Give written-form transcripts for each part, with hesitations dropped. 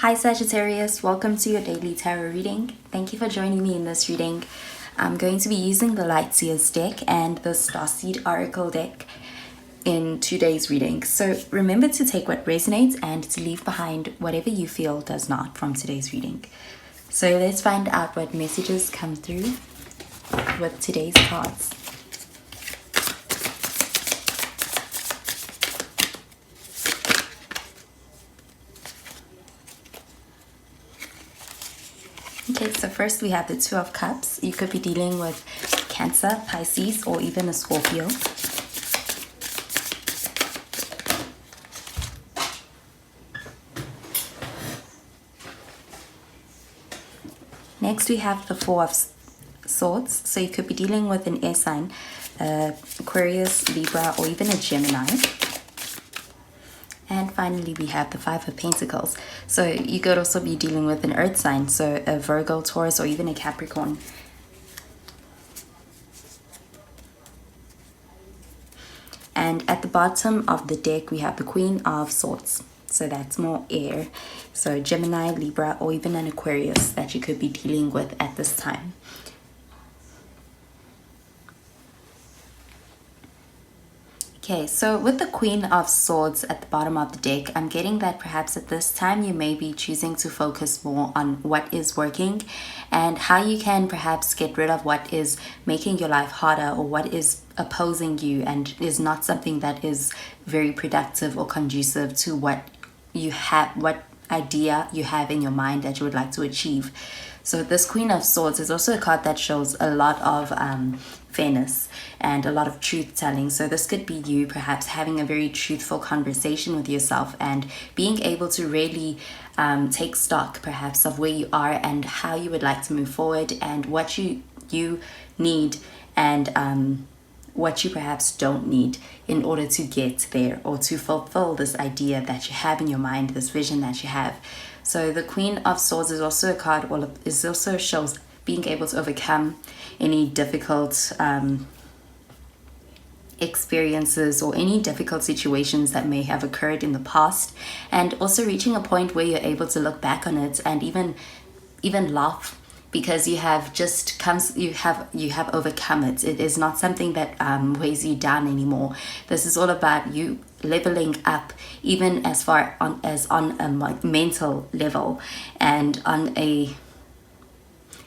Hi Sagittarius, welcome to your daily tarot reading. Thank you for joining me in this reading. I'm going to be using the Light Seers deck and the Starseed Oracle deck in today's reading. So remember to take what resonates and to leave behind whatever you feel does not from today's reading. So let's find out what messages come through with today's cards. Okay, so first we have the Two of Cups. You could be dealing with Cancer, Pisces, or even a Scorpio. Next we have the Four of Swords. So you could be dealing with an air sign, Aquarius, Libra, or even a Gemini. And finally, we have the Five of Pentacles. So you could also be dealing with an earth sign, so a Virgo, Taurus, or even a Capricorn. And at the bottom of the deck, we have the Queen of Swords. So that's more air. So Gemini, Libra, or even an Aquarius that you could be dealing with at this time. Okay, so with the Queen of Swords at the bottom of the deck, I'm getting that perhaps at this time you may be choosing to focus more on what is working and how you can perhaps get rid of what is making your life harder or what is opposing you and is not something that is very productive or conducive to what you have, what idea you have in your mind that you would like to achieve. So this Queen of Swords is also a card that shows a lot of fairness and a lot of truth telling. So this could be you perhaps having a very truthful conversation with yourself and being able to really take stock perhaps of where you are and how you would like to move forward and what you need and what you perhaps don't need in order to get there or to fulfill this idea that you have in your mind, this vision that you have. So the Queen of Swords is also a card, well, it also shows being able to overcome any difficult experiences or any difficult situations that may have occurred in the past, and also reaching a point where you're able to look back on it and even laugh because you have overcome it. It is not something that weighs you down anymore. This is all about you leveling up, even as far as on a mental level and on a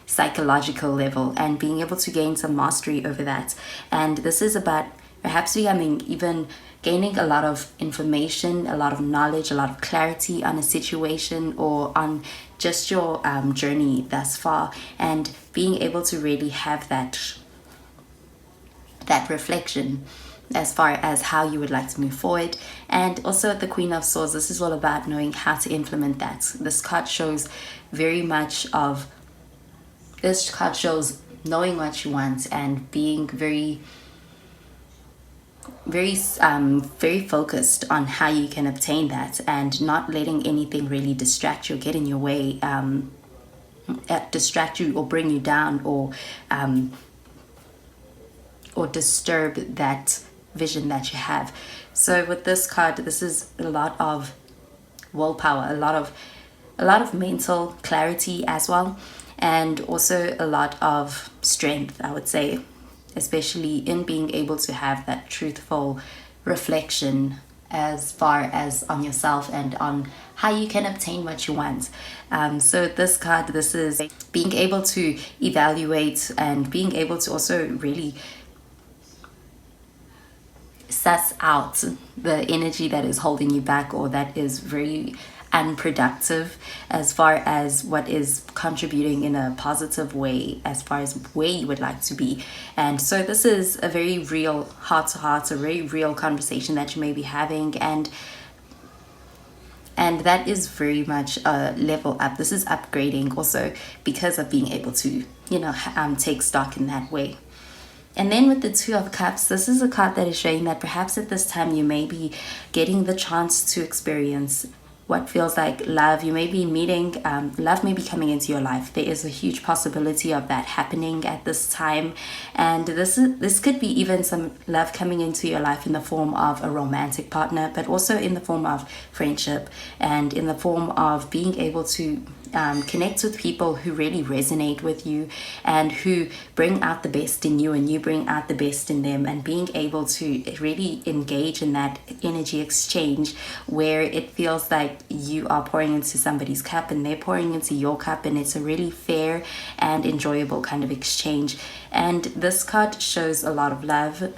psychological level, and being able to gain some mastery over that. And this is about perhaps gaining a lot of information, a lot of knowledge, a lot of clarity on a situation or on just your journey thus far, and being able to really have that reflection as far as how you would like to move forward. And also at the Queen of Swords, this is all about knowing how to implement that. This card shows knowing what you want and being very focused on how you can obtain that and not letting anything really distract you or get in your way, distract you or bring you down or disturb that vision that you have. So with this card, this is a lot of willpower, a lot of mental clarity as well, and also a lot of strength, I would say, especially in being able to have that truthful reflection as far as on yourself and on how you can obtain what you want. So this card, this is being able to evaluate and being able to also really suss out the energy that is holding you back or that is very unproductive as far as what is contributing in a positive way as far as where you would like to be. And so this is a very real heart-to-heart, a very real conversation that you may be having, and that is very much a level up. This is upgrading also because of being able to take stock in that way. And then with the Two of Cups, this is a card that is showing that perhaps at this time you may be getting the chance to experience what feels like love. You may be meeting, love may be coming into your life. There is a huge possibility of that happening at this time. And this could be even some love coming into your life in the form of a romantic partner, but also in the form of friendship, and in the form of being able to connect with people who really resonate with you and who bring out the best in you and you bring out the best in them, and being able to really engage in that energy exchange where it feels like you are pouring into somebody's cup and they're pouring into your cup, and it's a really fair and enjoyable kind of exchange. And this card shows a lot of love.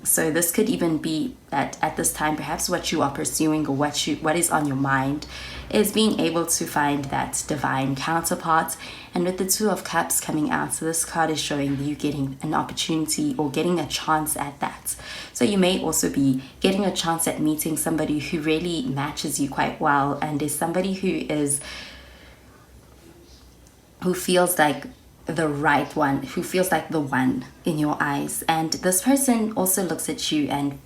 So this could even be that at this time, perhaps what you are pursuing or what is on your mind is being able to find that divine counterpart. And with the Two of Cups coming out, so this card is showing you getting an opportunity or getting a chance at that. So you may also be getting a chance at meeting somebody who really matches you quite well, and is somebody who feels like the right one, who feels like the one in your eyes. And this person also looks at you and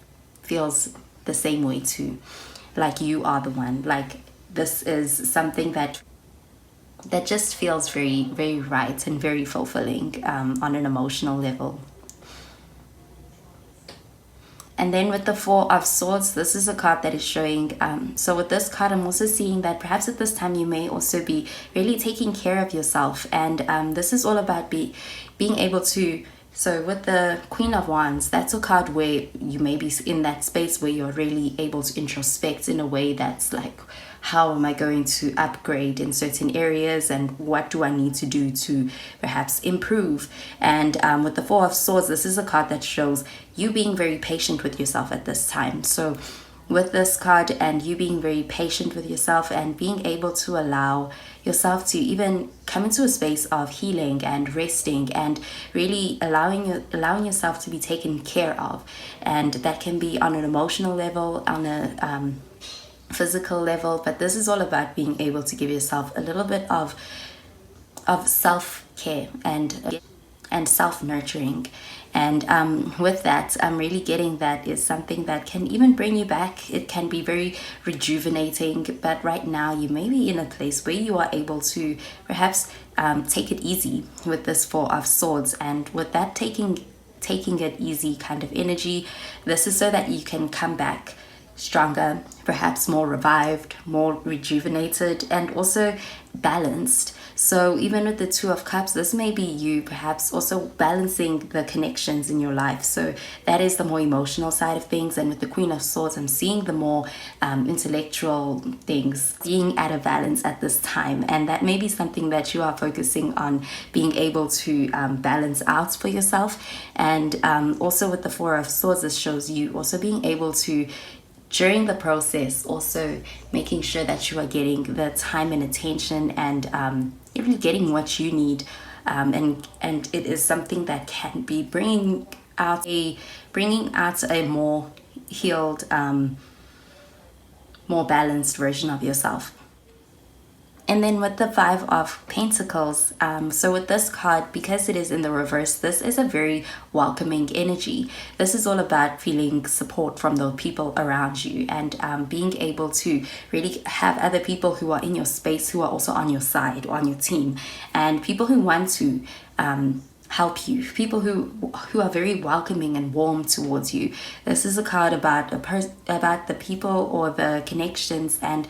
feels the same way too, like you are the one. Like this is something that just feels very, very right and very fulfilling on an emotional level. And then with the Four of Swords, this is a card that is showing, so with this card, I'm also seeing that perhaps at this time you may also be really taking care of yourself. And this is all about being able to, so with the Queen of Wands, that's a card where you may be in that space where you're really able to introspect in a way that's like, how am I going to upgrade in certain areas, and what do I need to do to perhaps improve? And with the Four of Swords, this is a card that shows you being very patient with yourself at this time. So with this card, and you being very patient with yourself and being able to allow yourself to even come into a space of healing and resting, and really allowing yourself to be taken care of. And that can be on an emotional level, on a physical level, but this is all about being able to give yourself a little bit of self-care and self-nurturing. And with that, I'm really getting that is something that can even bring you back. It can be very rejuvenating, but right now you may be in a place where you are able to perhaps take it easy with this Four of Swords. And with that taking it easy kind of energy, this is so that you can come back stronger, perhaps more revived, more rejuvenated, and also balanced. So even with the Two of Cups, this may be you perhaps also balancing the connections in your life. So that is the more emotional side of things. And with the Queen of Swords, I'm seeing the more intellectual things being at a balance at this time. And that may be something that you are focusing on being able to balance out for yourself. And also with the Four of Swords, this shows you also being able to, during the process, also making sure that you are getting the time and attention, and really getting what you need, and it is something that can be bringing out a more healed, more balanced version of yourself. And then with the Five of Pentacles, so with this card, because it is in the reverse, this is a very welcoming energy. This is all about feeling support from the people around you, and being able to really have other people who are in your space, who are also on your side or on your team, and people who want to help you, people who are very welcoming and warm towards you. This is a card about about the people or the connections, and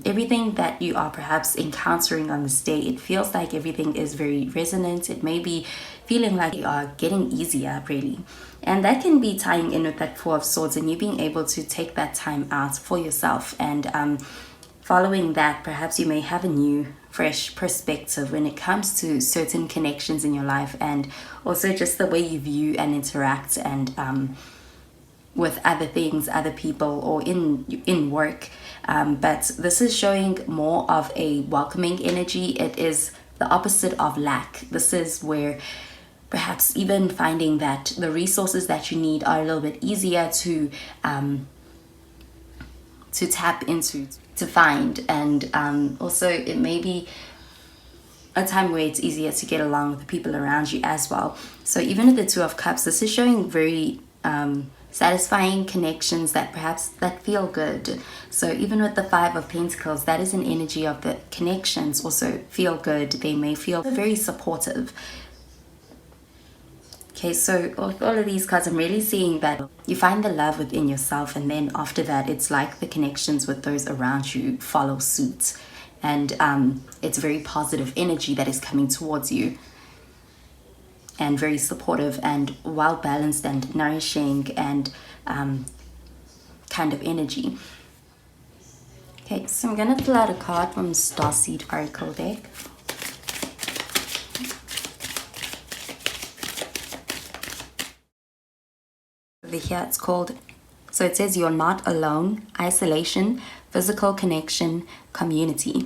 everything that you are perhaps encountering on this day. It feels like everything is very resonant. It may be feeling like you are getting easier, really. And that can be tying in with that Four of Swords, and you being able to take that time out for yourself. And following that, perhaps you may have a new, fresh perspective when it comes to certain connections in your life, and also just the way you view and interact, and with other things, other people, or in work. But this is showing more of a welcoming energy. It is the opposite of lack. This is where perhaps even finding that the resources that you need are a little bit easier to tap into, to find. And also it may be a time where it's easier to get along with the people around you as well. So even with the Two of Cups, this is showing very satisfying connections that perhaps that feel good. So even with the Five of Pentacles, that is an energy of the connections also feel good. They may feel very supportive. Okay, so all of these cards, I'm really seeing that you find the love within yourself, and then after that, it's like the connections with those around you follow suit. And it's very positive energy that is coming towards you, and very supportive and well balanced and nourishing and kind of energy. Okay, so I'm going to pull out a card from Starseed Oracle deck. Over here it's called, so it says you're not alone, isolation, physical connection, community.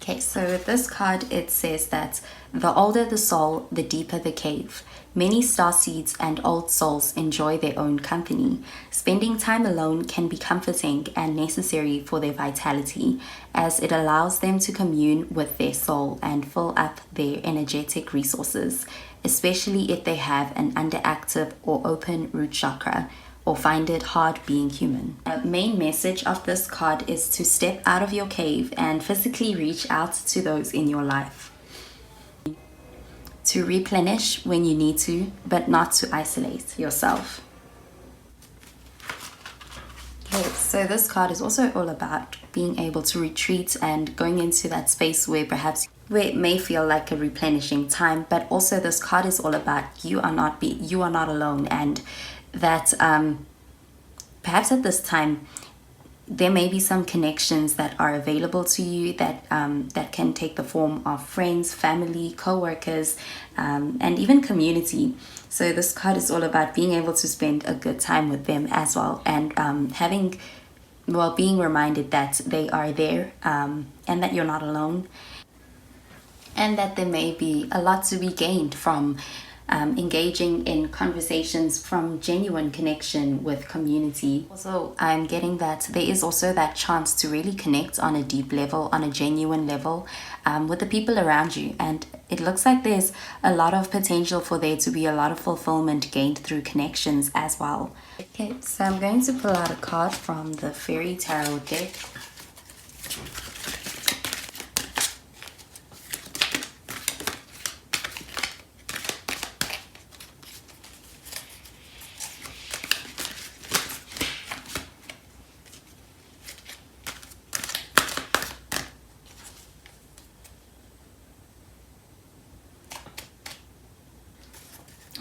Okay, so with this card it says that the older the soul, the deeper the cave. Many starseeds and old souls enjoy their own company. Spending time alone can be comforting and necessary for their vitality, as it allows them to commune with their soul and fill up their energetic resources, especially if they have an underactive or open root chakra, or find it hard being human. The main message of this card is to step out of your cave and physically reach out to those in your life. To replenish when you need to, but not to isolate yourself. Okay, so this card is also all about being able to retreat and going into that space where it may feel like a replenishing time, but also this card is all about you are not alone, and that perhaps at this time there may be some connections that are available to you that that can take the form of friends, family, co-workers, and even community. So this card is all about being able to spend a good time with them as well, and being reminded that they are there, and that you're not alone, and that there may be a lot to be gained from engaging in conversations from genuine connection with community. Also, I'm getting that there is also that chance to really connect on a deep level, on a genuine level, with the people around you. And it looks like there's a lot of potential for there to be a lot of fulfillment gained through connections as well. Okay, so I'm going to pull out a card from the Fairy Tarot deck.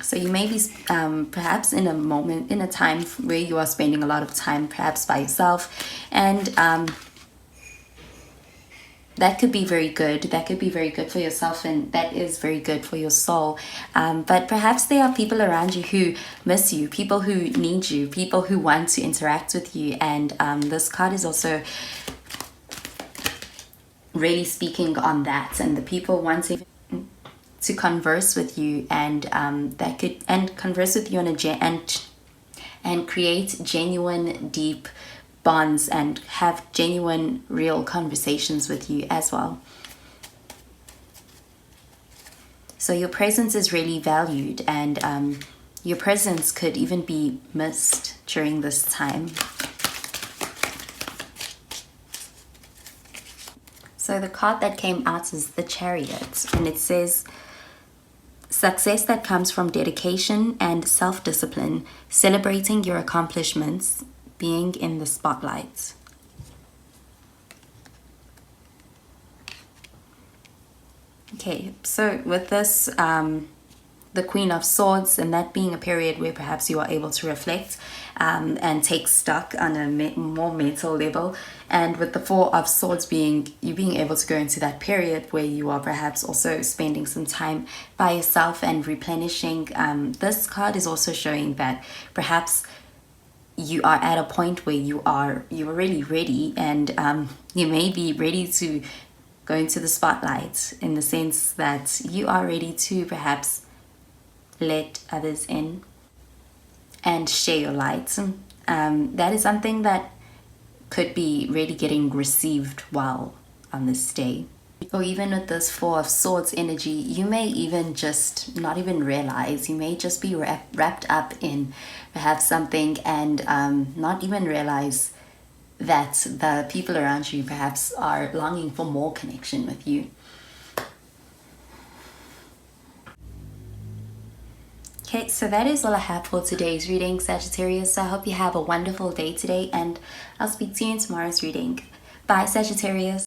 So you may be perhaps in a time where you are spending a lot of time perhaps by yourself, and that could be very good. That could be very good for yourself, and that is very good for your soul. But perhaps there are people around you who miss you, people who need you, people who want to interact with you. And this card is also really speaking on that, and the people wanting to converse with you, and converse with you and create genuine, deep bonds, and have genuine, real conversations with you as well. So your presence is really valued, and your presence could even be missed during this time. So the card that came out is the Chariot, and it says, success that comes from dedication and self-discipline, celebrating your accomplishments, being in the spotlight. Okay, so with this, the Queen of Swords, and that being a period where perhaps you are able to reflect and take stock on a more mental level, and with the Four of Swords being you being able to go into that period where you are perhaps also spending some time by yourself and replenishing. This card is also showing that perhaps you are at a point where you are really ready, and you may be ready to go into the spotlight, in the sense that you are ready to perhaps let others in and share your light. That is something that could be really getting received well on this day. Or even with this Four of Swords energy, you may even just not even realize, you may just be wrapped up in perhaps something and not even realize that the people around you perhaps are longing for more connection with you. Okay, so that is all I have for today's reading, Sagittarius. So I hope you have a wonderful day today, and I'll speak to you in tomorrow's reading. Bye, Sagittarius.